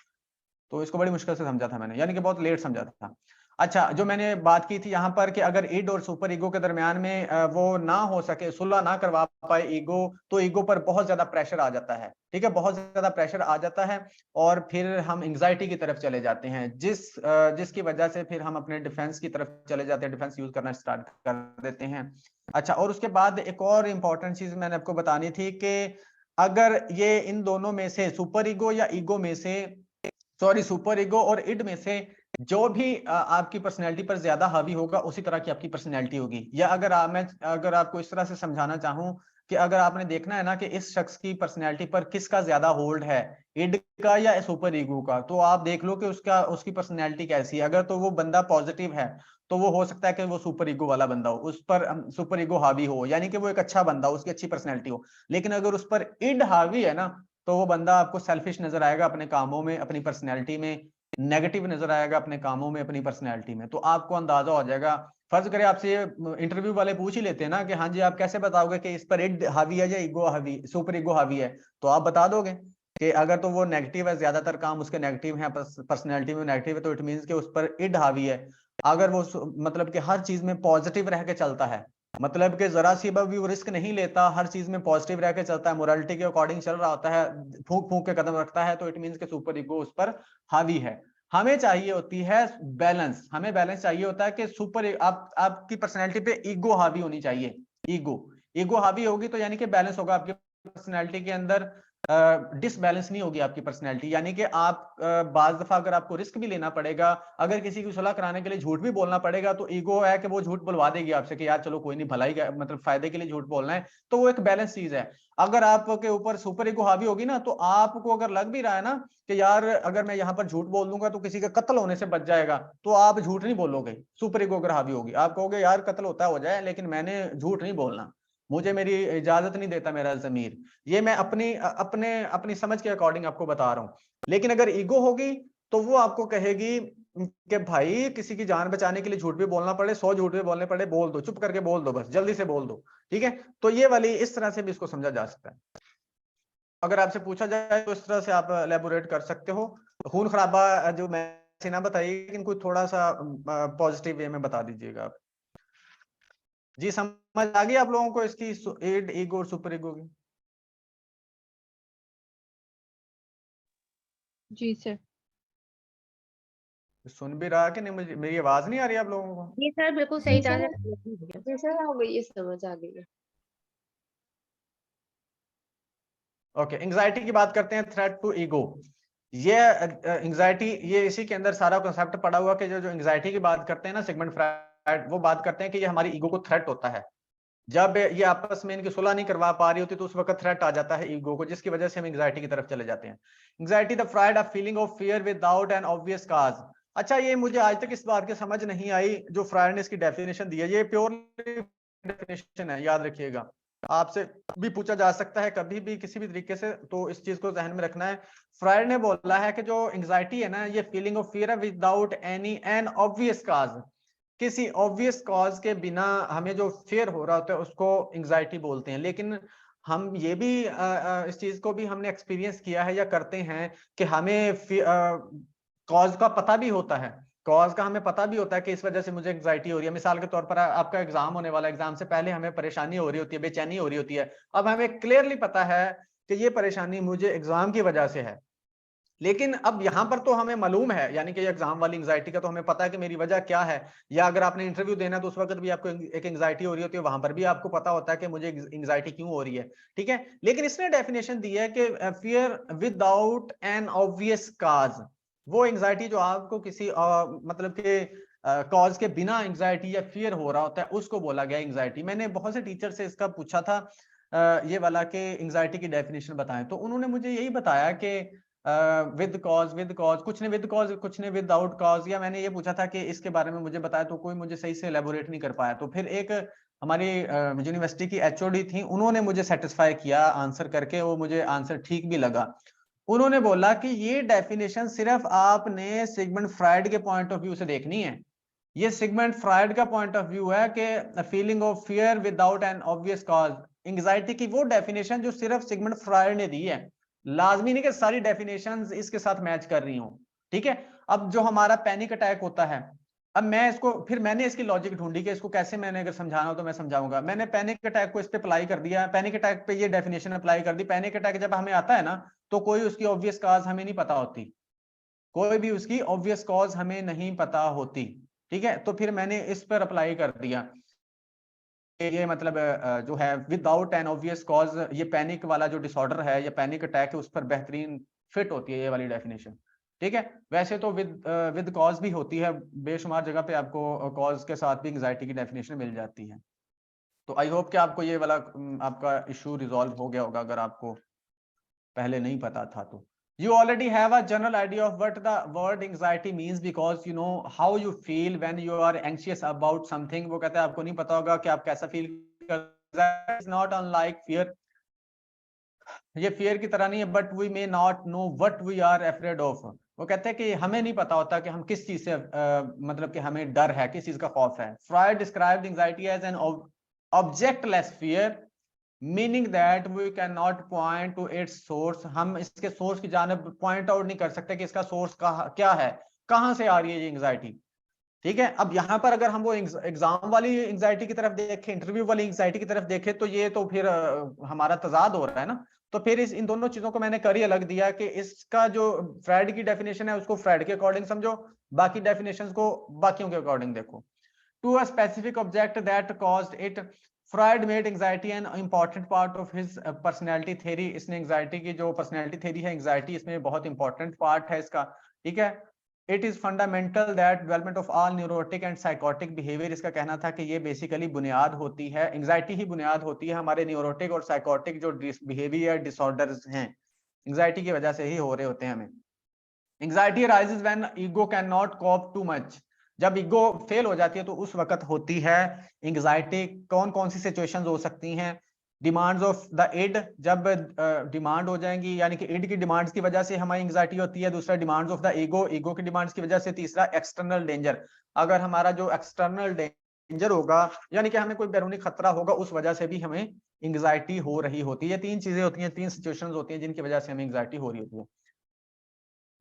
S1: तो इसको बड़ी मुश्किल से समझा था मैंने, यानी कि बहुत लेट समझा था। अच्छा, जो मैंने बात की थी यहाँ पर कि अगर ईड और सुपर ईगो के दरमियान में वो ना हो सके, सुलह ना करवा पाए ईगो, तो ईगो पर बहुत ज्यादा प्रेशर आ जाता है, ठीक है, बहुत ज्यादा प्रेशर आ जाता है, और फिर हम एंग्जाइटी की तरफ चले जाते हैं, जिसकी वजह से फिर हम अपने डिफेंस की तरफ चले जाते हैं, डिफेंस यूज करना स्टार्ट कर देते हैं। अच्छा, और उसके बाद एक और इम्पोर्टेंट चीज मैंने आपको बतानी थी कि अगर ये इन दोनों में से सुपर ईगो या ईगो में से, सॉरी सुपर ईगो और इड में से जो भी आपकी पर्सनैलिटी पर ज्यादा हावी होगा, उसी तरह की आपकी पर्सनैलिटी होगी। या अगर आपको इस तरह से समझाना चाहूं कि अगर आपने देखना है ना कि इस शख्स की पर्सनैलिटी पर किसका ज्यादा होल्ड है, इड का या सुपर ईगो का, तो आप देख लो कि उसकी पर्सनैलिटी कैसी है। अगर तो वो बंदा पॉजिटिव है, तो वो हो सकता है कि वो सुपर ईगो वाला बंदा हो, उस पर सुपर ईगो हावी हो, यानी कि वो एक अच्छा बंदा हो, उसकी अच्छी पर्सनैलिटी हो। लेकिन अगर उस पर इड हावी है ना, तो वो बंदा आपको सेल्फिश नजर आएगा अपने कामों में, अपनी पर्सनैलिटी में, नेगेटिव नजर आएगा अपने कामों में, अपनी पर्सनैलिटी में। तो आपको अंदाजा हो जाएगा, फर्ज करें आपसे ये इंटरव्यू वाले पूछ ही लेते हैं ना कि हाँ जी आप कैसे बताओगे कि इस पर इड हावी है या ईगो हावी, सुपर ईगो हावी है, तो आप बता दोगे कि अगर तो वो नेगेटिव है, ज्यादातर काम उसके नेगेटिव है, पर्सनैलिटी में नेगेटिव है, तो इट मीन्स कि उस पर इड हावी है। अगर वो मतलब कि हर चीज में पॉजिटिव रह के चलता है, मतलब कि जरा सी भी वो रिस्क नहीं लेता, हर चीज में पॉजिटिव रह के चलता है, मोरालिटी के अकॉर्डिंग चल रहा होता है, फूंक फूंक के कदम रखता है, तो इट मीन्स के सुपर ईगो उस पर हावी है। हमें चाहिए होती है बैलेंस, हमें बैलेंस चाहिए होता है कि आपकी पर्सनैलिटी पे ईगो हावी होनी चाहिए। ईगो ईगो हावी होगी तो यानी कि बैलेंस होगा आपकी पर्सनैलिटी के अंदर, डिसबैलेंस नहीं होगी आपकी पर्सनैलिटी। यानी कि आप बाज दफा अगर आपको रिस्क भी लेना पड़ेगा, अगर किसी की सुलह कराने के लिए झूठ भी बोलना पड़ेगा, तो ईगो है कि वो झूठ बुलवा देगी आपसे कि यार चलो कोई नहीं, भलाई का मतलब फायदे के लिए झूठ बोलना है, तो वो एक बैलेंस चीज है। अगर आपके ऊपर सुपर ईगो हावी होगी ना, तो आपको अगर लग भी रहा है ना कि यार अगर मैं यहाँ पर झूठ बोल दूंगा तो किसी का कत्ल होने से बच जाएगा, तो आप झूठ नहीं बोलोगे। सुपर ईगो अगर हावी होगी, आप कहोगे यार कत्ल होता हो जाए, लेकिन मैंने झूठ नहीं बोलना, मुझे मेरी इजाजत नहीं देता मेरा जमीर। ये मैं अपनी समझ के अकॉर्डिंग आपको बता रहा हूं। लेकिन अगर ईगो होगी, तो वो आपको कहेगी कि भाई किसी की जान बचाने के लिए झूठ भी बोलना पड़े, 100 झूठ भी बोलने पड़े, बोल दो, चुप करके बोल दो, बस जल्दी से बोल दो, ठीक है। तो ये वाली इस तरह से भी इसको समझा जा सकता है। अगर आपसे पूछा जाए तो इस तरह से आप एलेबोरेट कर सकते हो। खून खराबा जो मैं ना बताइए, लेकिन कोई थोड़ा सा पॉजिटिव वे में बता दीजिएगा आप। जी समझ आ गई आप लोगों को इसकी एड ईगो और सुपर ईगो की?
S2: जी सर।
S1: सुन भी रहा कि नहीं, मुझे मेरी आवाज नहीं आ रही आप लोगों को?
S3: जी सर, बिल्कुल सही तरह से जी सर, हो गई है, समझ आ गई है।
S1: ओके, एंग्जाइटी की बात करते हैं, थ्रेट टू ईगो। ये एंग्जाइटी, ये इसी के अंदर सारा कॉन्सेप्ट पड़ा हुआ कि जो एंग्जाइटी की बात करते हैं ना सिगमंड फ्रायड, वो बात करते हैं कि ये हमारी ईगो को थ्रेट होता है। जब ये आपस में इनकी सुलह नहीं करवा पा रही होती, तो उस वक्त थ्रेट आ जाता है ईगो को, जिसकी वजह से हम एंग्जाइटी की तरफ चले जाते हैं। Anxiety the Freud of feeling of fear without an obvious cause. अच्छा, ये मुझे आज तक इस बात की समझ नहीं आई, जो फ्रायड ने इसकी डेफिनेशन दी है, ये प्योर डेफिनेशन है, याद रखिएगा। आपसे भी पूछा जा सकता है कभी भी किसी भी तरीके से, तो इस चीज को ध्यान में रखना है। फ्रायड ने बोला है कि जो एंग्जाइटी है ना, ये फीलिंग ऑफ फियर है विदाउट एनी एन ऑब्वियस काज, किसी ऑब्वियस कॉज के बिना हमें जो फेयर हो रहा होता है उसको एंग्जाइटी बोलते हैं। लेकिन हम ये भी इस चीज को भी हमने एक्सपीरियंस किया है या करते हैं कि हमें कॉज का पता भी होता है, कॉज का हमें पता भी होता है कि इस वजह से मुझे एंग्जाइटी हो रही है। मिसाल के तौर पर आपका एग्जाम होने वाला, एग्जाम से पहले हमें परेशानी हो रही होती है, बेचैनी हो रही होती है। अब हमें क्लियरली पता है कि ये परेशानी मुझे एग्जाम की वजह से है, लेकिन अब यहां पर तो हमें मालूम है, यानी कि एग्जाम वाली एंग्जाइटी का तो हमें पता है कि मेरी वजह क्या है। या अगर आपने इंटरव्यू देना है तो उस वक्त भी आपको एक एंग्जाइटी हो रही होती है, वहां पर भी आपको पता होता है कि मुझे एंग्जाइटी क्यों हो रही है, ठीक है। लेकिन इसने डेफिनेशन दी है कि फियर विदाउट एन ऑब्वियस काज, वो एंग्जाइटी जो आपको किसी मतलब के कॉज के बिना एंग्जाइटी या फियर हो रहा होता है, उसको बोला गया एंग्जाइटी। मैंने बहुत से टीचर से इसका पूछा था ये वाला कि एंग्जाइटी की डेफिनेशन बताएं, तो उन्होंने मुझे यही बताया कि विद कॉज, कुछ ने विद कॉज, कुछ ने विदाउट कॉज, या मैंने ये पूछा था कि इसके बारे में मुझे बताया तो कोई मुझे सही से एलेबोरेट नहीं कर पाया। तो फिर एक हमारी यूनिवर्सिटी की एचओडी थी, उन्होंने मुझे सेटिस्फाई किया आंसर करके, वो मुझे आंसर ठीक भी लगा। उन्होंने बोला कि ये डेफिनेशन सिर्फ आपने सिगमंड फ्राइड के पॉइंट ऑफ व्यू से देखनी है। ये सिगमंड फ्राइड का पॉइंट ऑफ व्यू है कि feeling of fear without an obvious cause, anxiety की वो डेफिनेशन जो सिर्फ सिगमंड फ्राइड ने दी है। लाजमी नहीं कि सारी डेफिनेशंस इसके साथ मैच कर रही हूं, ठीक है। अब जो हमारा पैनिक अटैक होता है, अब मैं इसको फिर मैंने इसकी लॉजिक ढूंढी कि इसको कैसे मैंने अगर समझाना हो तो मैं समझाऊंगा। मैंने पैनिक अटैक को इस पे अप्लाई कर दिया, पैनिक अटैक पे ये डेफिनेशन अप्लाई कर दी। पैनिक अटैक जब हमें आता है ना, तो कोई उसकी ऑब्वियस कॉज हमें नहीं पता होती, कोई भी उसकी ऑब्वियस कॉज हमें नहीं पता होती, ठीक है। तो फिर मैंने इस पर अप्लाई कर दिया, ये मतलब जो है विदाउट एन ऑब्वियस कॉज, ये पैनिक वाला जो डिसऑर्डर है या पैनिक अटैक है उस पर बेहतरीन फिट होती है ये वाली डेफिनेशन, ठीक है। वैसे तो विद कॉज भी होती है, बेशुमार जगह पे आपको कॉज के साथ भी एंग्जाइटी की डेफिनेशन मिल जाती है। तो आई होप कि आपको ये वाला आपका इशू रिजॉल्व हो गया होगा, अगर आपको पहले नहीं पता था तो। You already have a general idea of what the word anxiety means because you know how you feel when you are anxious about something। वो कहते हैं आपको नहीं पता होगा कि आप कैसा फील करते हैं। It's not unlike fear, ये fear की तरह नहीं है, but we may not know what we are afraid of। वो कहते हैं कि हमें नहीं पता होता कि हम किस चीज से मतलब कि हमें डर है, किस चीज का खौफ है। Freud described anxiety as an objectless fear, meaning that we can not point to its source. हम इसके सोर्स की जानब पॉइंट आउट नहीं कर सकते कि इसका सोर्स क्या है, कहां से आ रही है ये एंग्जाइटी, ठीक है। अब यहाँ पर अगर हम वो एग्जाम वाली एंग्जाइटी की तरफ देखें, इंटरव्यू वाली एंग्जाइटी की तरफ देखें, तो ये तो फिर हमारा तजाद हो रहा है ना। तो फिर इन दोनों चीजों को मैंने कर ही अलग दिया कि इसका जो फ्राइड की डेफिनेशन है उसको फ्राइड के अकॉर्डिंग समझो, बाकी डेफिनेशंस को बाकियों के अकॉर्डिंग देखो। To a specific object that caused it, Freud made anxiety an important part of his personality theory. इसने एंग्जाइटी की जो पर्सनैलिटी थ्योरी है, एंग्जाइटी इसमें बहुत इंपॉर्टेंट पार्ट है इसका, ठीक है। It is fundamental that development of all neurotic and psychotic behaviour. इसका कहना था कि ये बेसिकली बुनियाद होती है, एंग्जाइटी ही बुनियाद होती है हमारे न्यूरोटिक और साइकोटिक जो बिहेवियर डिसऑर्डर्स हैं, एंग्जाइटी की वजह से ही हो रहे होते हैं हमें। Anxiety arises when ego can not cope too much, जब ईगो फेल हो जाती है तो उस वक्त होती है एंग्जाइटी। कौन कौन सी सिचुएशंस हो सकती हैं? डिमांड्स ऑफ द इड, जब डिमांड हो जाएंगी, यानी कि इड की डिमांड्स की वजह से हमारी एंग्जाइटी होती है। दूसरा demands of the ego, ego की डिमांड्स की वजह से। तीसरा एक्सटर्नल डेंजर, अगर हमारा जो एक्सटर्नल डेंजर होगा यानी कि हमें कोई बैरूनी खतरा होगा, उस वजह से भी हमें एंग्जाइटी हो रही होती है। तीन चीजें होती हैं, तीन सिचुएशंस होती हैं जिनकी वजह से हमें एंग्जाइटी हो रही होती है।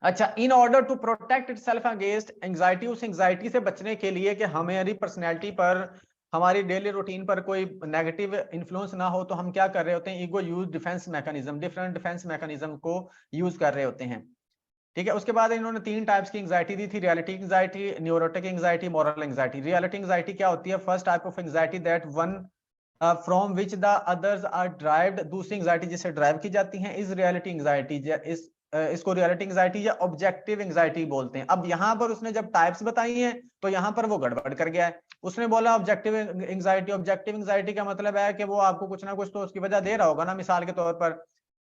S1: अच्छा, in order to protect itself against anxiety, उस एंग्जाइटी से बचने के लिए कि हमारी पर्सनैलिटी पर, हमारी डेली रूटीन पर कोई नेगेटिव इन्फ्लुएंस ना हो, तो हम क्या कर रहे होते हैं? Ego use defence mechanism, different defence mechanism को यूज कर रहे होते हैं, ठीक है। उसके बाद इन्होंने तीन टाइप्स की एंग्जाइटी दी थी, reality anxiety, neurotic anxiety, moral anxiety. Reality anxiety क्या होती है? First type of anxiety that one from which the others are derived, दूसरी एंग्जाइटी जिससे ड्राइव की जाती है, इज रियलिटी एंग्जाइटी। इसको रियलिटी एंग्जाइटी या ऑब्जेक्टिव एंग्जाइटी बोलते हैं। अब यहाँ पर उसने जब टाइप्स बताई हैं तो यहाँ पर वो गड़बड़ कर गया है। उसने बोला ऑब्जेक्टिव एंग्जाइटी, ऑब्जेक्टिव एंग्जाइटी का मतलब है कि वो आपको कुछ ना कुछ तो उसकी वजह दे रहा होगा ना। मिसाल के तौर पर,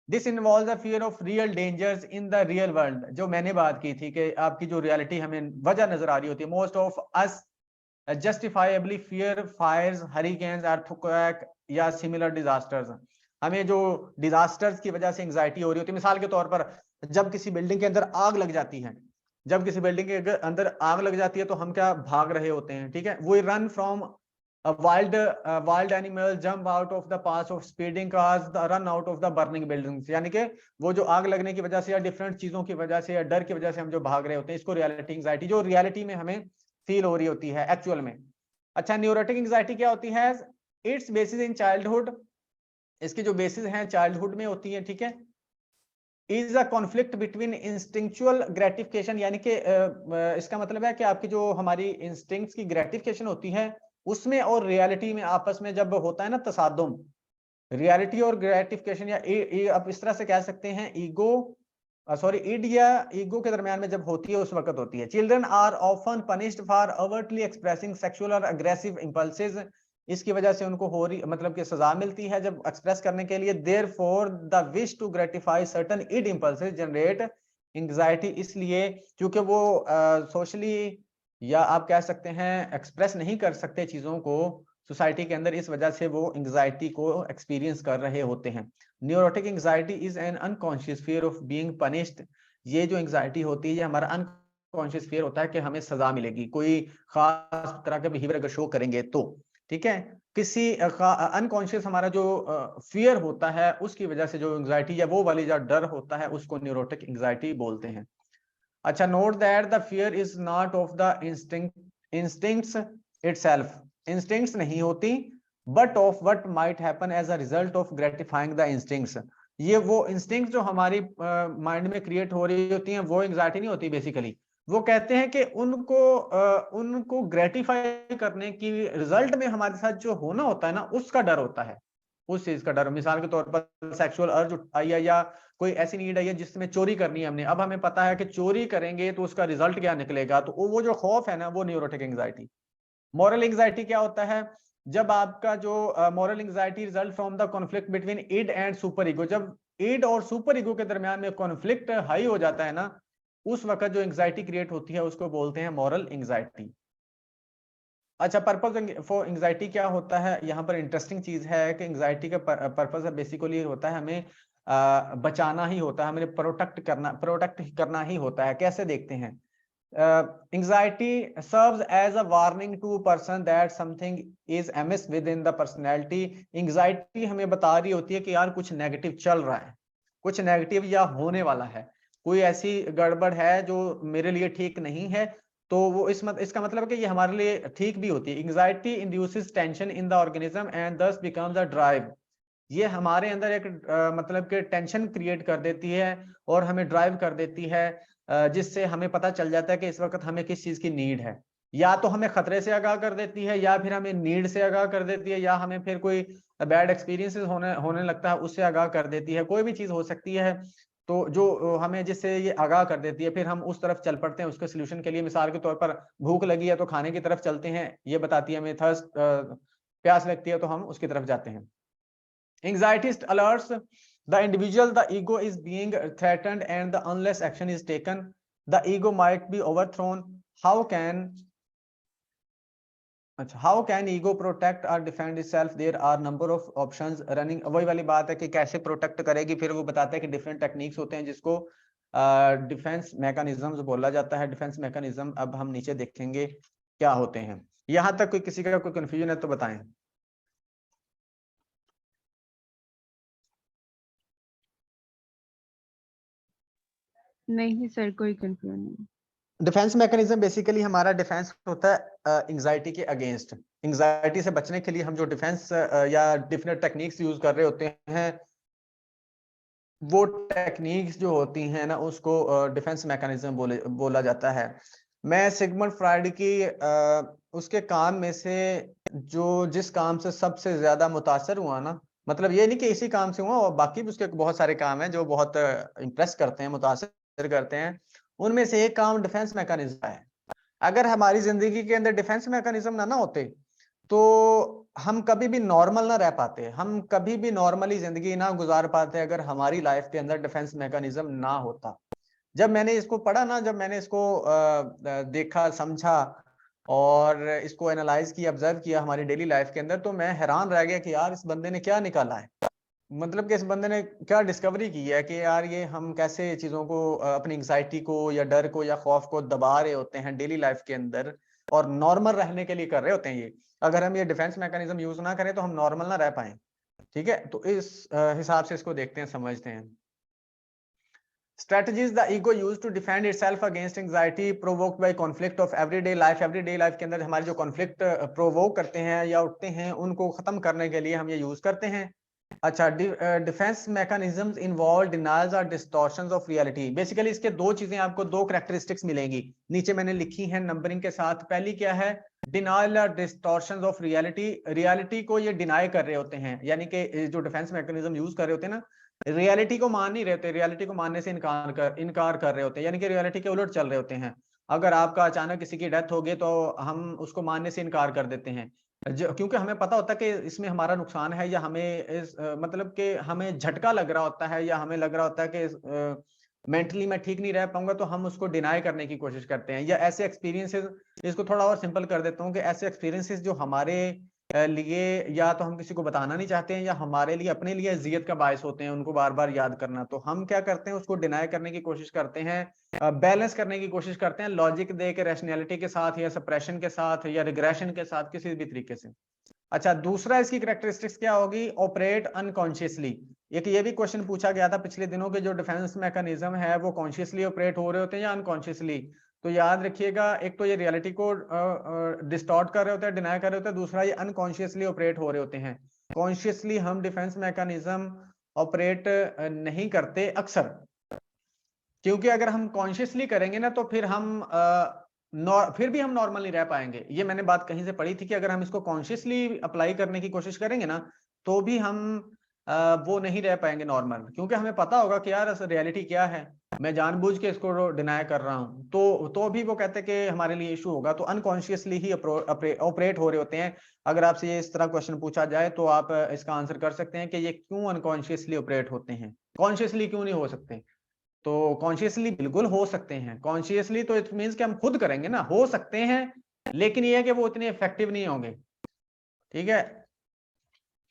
S1: this involves the fear of real dangers in the real world, जो मैंने बात की थी कि आपकी जो रियलिटी हमें वजह नजर आ रही होती है। Most of us justifiably fear fires, hurricanes, earthquake या सिमिलर डिजास्टर्स। हमें जो डिजास्टर्स की वजह से एंग्जाइटी हो रही होती है, मिसाल के तौर पर जब किसी बिल्डिंग के अंदर आग लग जाती है, जब किसी बिल्डिंग के अंदर आग लग जाती है तो हम क्या भाग रहे होते हैं, ठीक है। We run from wild animal, jump out of the path of speeding cars, run out of the burning buildings. यानी कि वो जो आग लगने की वजह से या डिफरेंट चीजों की वजह से या डर की वजह से हम जो भाग रहे होते हैं, इसको रियलिटी एंग्जाइटी, जो रियलिटी में हमें फील हो रही होती है एक्चुअल में। अच्छा, न्यूरोटिक एंग्जाइटी क्या होती है? इट्स बेसिस इन चाइल्डहुड, इसकी जो बेसिस हैं चाइल्डहुड में होती है, ठीक है। Is a conflict between instinctual gratification, यानी कि इसका मतलब है कि आपकी जो हमारी इंस्टिंक्ट्स की ग्रेटिफिकेशन होती है उसमें और रियलिटी में आपस में जब होता है ना तसादुम, रियलिटी और ग्रेटिफिकेशन, या आप इस तरह से कह सकते हैं ईगो इड या ईगो के दरमियान में जब होती है उस वक्त होती है। Children are often punished for overtly expressing sexual और अग्रेसिव इंपल्सेस, इसकी वजह से उनको हो रही मतलब कि सजा मिलती है जब एक्सप्रेस करने के लिए। Therefore the wish to gratify certain id impulses generate anxiety, इसलिए क्योंकि वो सोशली या आप कह सकते हैं एक्सप्रेस नहीं कर सकते चीजों को सोसाइटी के अंदर, इस वजह से वो एंग्जाइटी को एक्सपीरियंस कर रहे होते हैं। Neurotic anxiety is an unconscious fear of being punished. ये जो एंग्जाइटी होती है ये हमारा अनकॉन्शियस फियर होता है कि हमें सजा मिलेगी, कोई खास तरह का बिहेवियर अगर शो करेंगे तो, ठीक है। किसी अनकॉन्शियस हमारा जो फियर होता है उसकी वजह से जो एंग्जाइटी या वो वाली जो डर होता है उसको न्यूरोटिक एंग्जाइटी बोलते हैं। अच्छा, note that the fear is not of the instincts itself, instincts नहीं होती, but of what might happen as a result of gratifying the instincts. ये वो इंस्टिंक्ट जो हमारी माइंड में क्रिएट हो रही होती हैं वो एंग्जाइटी नहीं होती बेसिकली। वो कहते हैं कि उनको ग्रेटिफाई करने की रिजल्ट में हमारे साथ जो होना होता है ना उसका डर होता है, उस चीज का डर। मिसाल के तौर पर सेक्सुअल अर्ज आई है या कोई ऐसी नीड आई है जिसमें चोरी करनी है हमने, अब हमें पता है कि चोरी करेंगे तो उसका रिजल्ट क्या निकलेगा, तो वो जो खौफ है ना वो न्यूरोटिक एंग्जाइटी। मॉरल एंग्जाइटी क्या होता है, जब आपका जो moral anxiety result from the conflict between id and super ego, जब इड और सुपर ईगो के दरमियान में कॉन्फ्लिक्ट हाई हो जाता है ना, उस वक्त जो एंग्जाइटी क्रिएट होती है उसको बोलते हैं मॉरल एंग्जाइटी। अच्छा, पर्पस फॉर एंग्जाइटी क्या होता है, यहाँ पर इंटरेस्टिंग चीज है कि एंग्जाइटी का पर्पस बेसिकली होता है हमें बचाना ही होता है, हमें प्रोटेक्ट करना ही होता है। कैसे देखते हैं, anxiety serves as a warning to person that something is amiss within the personality. Anxiety हमें बता रही होती है कि यार कुछ नेगेटिव चल रहा है, कुछ नेगेटिव या होने वाला है, कोई ऐसी गड़बड़ है जो मेरे लिए ठीक नहीं है। तो वो इसका मतलब है कि ये हमारे लिए ठीक भी होती है। Anxiety induces tension in the organism and दस बिकम्स अ ड्राइव। ये हमारे अंदर एक मतलब कि टेंशन क्रिएट कर देती है और हमें ड्राइव कर देती है, जिससे हमें पता चल जाता है कि इस वक्त हमें किस चीज की नीड है। या तो हमें खतरे से आगाह कर देती है, या फिर हमें नीड से आगाह कर देती है, या हमें फिर कोई बैड एक्सपीरियंसेस होने लगता है उससे आगाह कर देती है, कोई भी चीज हो सकती है। तो जो हमें जिससे ये आगाह कर देती है फिर हम उस तरफ चल पड़ते हैं उसके सोल्यूशन के लिए। मिसाल के तौर पर भूख लगी है तो खाने की तरफ चलते हैं, ये बताती है हमें थर्स्ट, प्यास लगती है तो हम उसकी तरफ जाते हैं। Anxiety alerts the individual the ego is being threatened and the unless action is taken the ego might be overthrown. How can ego protect or defend itself? There are number of options running। वही वाली बात है कि कैसे protect करेगी, फिर वो बताता है कि डिफरेंट टेक्निक्स होते हैं जिसको डिफेंस मैकेनिज्म्स बोला जाता है। डिफेंस मैकेनिज्म अब हम नीचे देखेंगे क्या होते हैं। यहां तक कोई किसी का कोई कंफ्यूजन है तो बताएं।
S2: नहीं सर, कोई कंफ्यूजन नहीं।
S1: डिफेंस मैकेनिज्म बेसिकली हमारा डिफेंस होता है एंग्जाइटी के अगेंस्ट। एंग्जाइटी से बचने के लिए हम जो डिफेंस या डिफरेंट टेक्निक्स यूज कर रहे होते हैं, वो टेक्निक्स जो होती हैं ना उसको डिफेंस मैकेनिज्म बोला जाता है। मैं सिगमंड फ्राइड की उसके काम में से जिस काम से सबसे ज्यादा मुतासर हुआ ना, मतलब ये नहीं कि इसी काम से हुआ, और बाकी भी उसके बहुत सारे काम हैं जो बहुत इम्प्रेस करते हैं, मुतासर करते हैं। उनमें से एक काम डिफेंस मैकेनिज्म है। अगर हमारी जिंदगी के अंदर डिफेंस मैकेनिज्म ना होते तो हम कभी भी नॉर्मल ना रह पाते, हम कभी भी नॉर्मली जिंदगी ना गुजार पाते अगर हमारी लाइफ के अंदर डिफेंस मैकेनिज्म ना होता। जब मैंने इसको पढ़ा ना, जब मैंने इसको देखा, समझा और इसको एनालाइज किया, ऑब्जर्व किया हमारी डेली लाइफ के अंदर, तो मैं हैरान रह गया कि यार इस बंदे ने क्या निकाला है। मतलब कि इस बंदे ने क्या डिस्कवरी की है कि यार ये हम कैसे चीजों को अपनी एंग्जाइटी को या डर को या खौफ को दबा रहे होते हैं डेली लाइफ के अंदर, और नॉर्मल रहने के लिए कर रहे होते हैं ये। अगर हम ये डिफेंस मैकेनिज्म यूज ना करें तो हम नॉर्मल ना रह पाए। ठीक है, तो इस हिसाब से इसको देखते हैं, समझते हैं। Strategies the ego used to defend itself against anxiety provoked by conflict of everyday life। everyday life के अंदर हमारे जो conflict provoke करते हैं या उठते हैं उनको खत्म करने के लिए हम ये यूज करते हैं। अच्छा, डिफेंस मैकेनिज्म्स इन्वॉल्व डिनाइल्स और डिस्टॉर्शंस ऑफ रियलिटी। बेसिकली इसके दो चीजें आपको, दो कैरेक्टरिस्टिक्स मिलेंगी, नीचे मैंने लिखी है नंबरिंग के साथ। पहली क्या है, डिनाइल और डिस्टॉर्शंस ऑफ रियलिटी। रियलिटी को ये डिनाई कर रहे होते हैं, यानी कि जो डिफेंस मैकेनिज्म यूज कर रहे होते हैं ना, रियलिटी को मान नहीं रहे होते, रियलिटी को मानने से इनकार कर रहे होते हैं, यानी कि रियलिटी के उलट चल रहे होते हैं। अगर आपका अचानक किसी की डेथ हो गई तो हम उसको मानने से इनकार कर देते हैं, क्योंकि हमें पता होता है कि इसमें हमारा नुकसान है, या हमें मतलब कि हमें झटका लग रहा होता है, या हमें लग रहा होता है कि मेंटली मैं ठीक नहीं रह पाऊंगा, तो हम उसको डिनाई करने की कोशिश करते हैं। या ऐसे एक्सपीरियंसेस, इसको थोड़ा और सिंपल कर देता हूँ कि ऐसे एक्सपीरियंसेस जो हमारे लिए या तो हम किसी को बताना नहीं चाहते हैं, या हमारे लिए अपने लिए अजियत का बायस होते हैं उनको बार बार याद करना, तो हम क्या करते हैं, उसको डिनाई करने की कोशिश करते हैं, बैलेंस करने की कोशिश करते हैं लॉजिक दे के, रैशनैलिटी के साथ, या सप्रेशन के साथ, या रिग्रेशन के साथ, किसी भी तरीके से। अच्छा, दूसरा इसकी कैरेक्टरिस्टिक्स क्या होगी, ऑपरेट अनकॉन्शियसली। एक ये भी क्वेश्चन पूछा गया था पिछले दिनों के, जो डिफेंस मैकेनिज्म है वो कॉन्शियसली ऑपरेट हो रहे होते हैं या अनकॉन्शियसली। तो याद रखिएगा, एक तो ये रियलिटी को डिस्टॉर्ट कर रहे होते हैं, डिनाई कर रहे होते हैं, दूसरा ये अनकॉन्शियसली ऑपरेट हो रहे होते हैं। कॉन्शियसली हम डिफेंस मैकेनिज्म ऑपरेट नहीं करते अक्सर, क्योंकि अगर हम कॉन्शियसली करेंगे ना, तो फिर हम फिर भी हम नॉर्मल नहीं रह पाएंगे। ये मैंने बात कहीं से पढ़ी थी कि अगर हम इसको कॉन्शियसली अप्लाई करने की कोशिश करेंगे ना, तो भी हम वो नहीं रह पाएंगे नॉर्मल, क्योंकि हमें पता होगा कि यार रियलिटी क्या है, मैं जानबूझ के इसको डिनाई कर रहा हूं, तो भी वो कहते हैं कि हमारे लिए इशू होगा। तो अनकॉन्शियसली ही ऑपरेट हो रहे होते हैं। अगर आपसे ये इस तरह क्वेश्चन पूछा जाए, तो आप इसका आंसर कर सकते हैं कि ये क्यों अनकॉन्शियसली ऑपरेट होते हैं, कॉन्शियसली क्यों नहीं हो सकते। तो कॉन्शियसली बिल्कुल हो सकते हैं। कॉन्शियसली तो इट मीन्स कि हम खुद करेंगे ना, हो सकते हैं, लेकिन ये है कि वो इतने इफेक्टिव नहीं होंगे। ठीक है।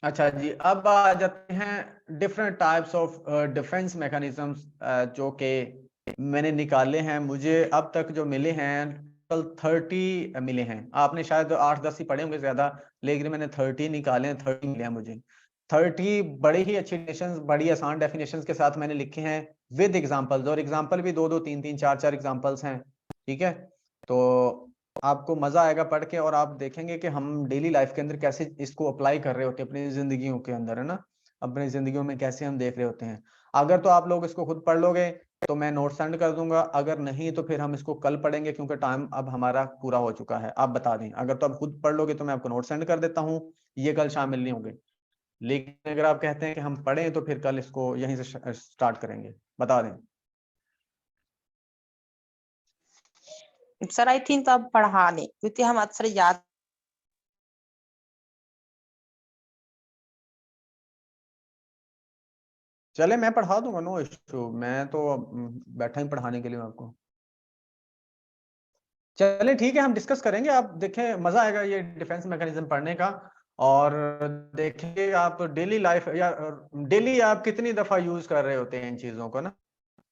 S1: अच्छा जी, अब आ जाते हैं different types of defence mechanisms, जो कि मैंने निकाले हैं। मुझे अब तक जो मिले हैं, टोटल 30 मिले हैं। आपने शायद 8-10 ही पढ़े होंगे ज्यादा, लेकिन मैंने 30 निकाले हैं, 30 मिले हैं मुझे। 30 बड़ी ही अच्छी डेफिनेशंस, बड़ी आसान डेफिनेशंस के साथ मैंने लिखे हैं, विद एग्जांपल्स। और एग्जांपल भी 2-2, 3-3, 4-4 एग्जांपल्स हैं। ठीक है। तो आपको मजा आएगा पढ़ के, और आप देखेंगे कि हम डेली लाइफ के अंदर कैसे इसको अप्लाई कर रहे होते हैं अपनी जिंदगियों के अंदर, है ना, अपनी जिंदगियों में कैसे हम देख रहे होते हैं। अगर तो आप लोग इसको खुद पढ़ लोगे तो मैं नोट सेंड कर दूंगा, अगर नहीं तो फिर हम इसको कल पढ़ेंगे, क्योंकि टाइम अब हमारा पूरा हो चुका है। आप बता दें, अगर तो आप खुद पढ़ लोगे तो मैं आपको नोट सेंड कर देता हूँ, ये कल शामिल नहीं होंगे। लेकिन अगर आप कहते हैं कि हम पढ़ें, तो फिर कल इसको यहीं से स्टार्ट करेंगे। बता दें।
S4: सर आई थिंक अब पढ़ा लें, क्योंकि हम अक्सर याद।
S1: चले, मैं पढ़ा दूंगा, नो इश्यू, मैं तो बैठा ही पढ़ाने के लिए आपको। चलिए ठीक है, हम डिस्कस करेंगे। आप देखें, मजा आएगा ये डिफेंस मैकेनिज्म पढ़ने का। और देखिए, आप डेली लाइफ या डेली आप कितनी दफा यूज कर रहे होते हैं इन चीजों को ना,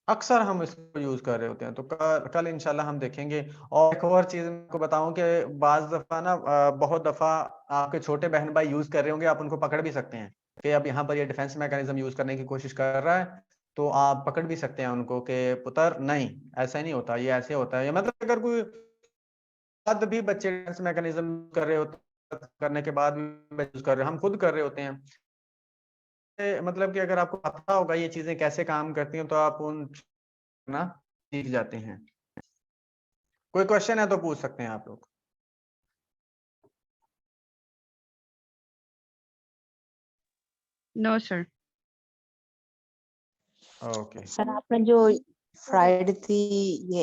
S1: अक्सर हम इसको यूज कर रहे होते हैं। तो कल इंशाल्लाह हम देखेंगे। और एक और चीज आपको बताऊं कि बाज दफा ना, बहुत दफा आपके छोटे बहन भाई यूज कर रहे होंगे, आप उनको पकड़ भी सकते हैं कि अब यहाँ पर ये डिफेंस मैकेनिज्म यूज करने की कोशिश कर रहा है, तो आप पकड़ भी सकते हैं उनको कि पुत्र नहीं, ऐसा नहीं होता, ये ऐसे होता है। या मतलब अगर कोई बाद भी बच्चे डिफेंस मैकेनिज्म कर रहे होते, करने के बाद भी यूज कर रहे हैं, हम खुद कर रहे होते हैं। मतलब कि अगर आपको पता होगा ये चीजें कैसे काम करती हैं, तो आप उन ना सीख जाते हैं। कोई क्वेश्चन है तो पूछ सकते हैं आप लोग।
S2: No sir.
S1: ओके।
S4: सर आपने जो फ्राइड थी ये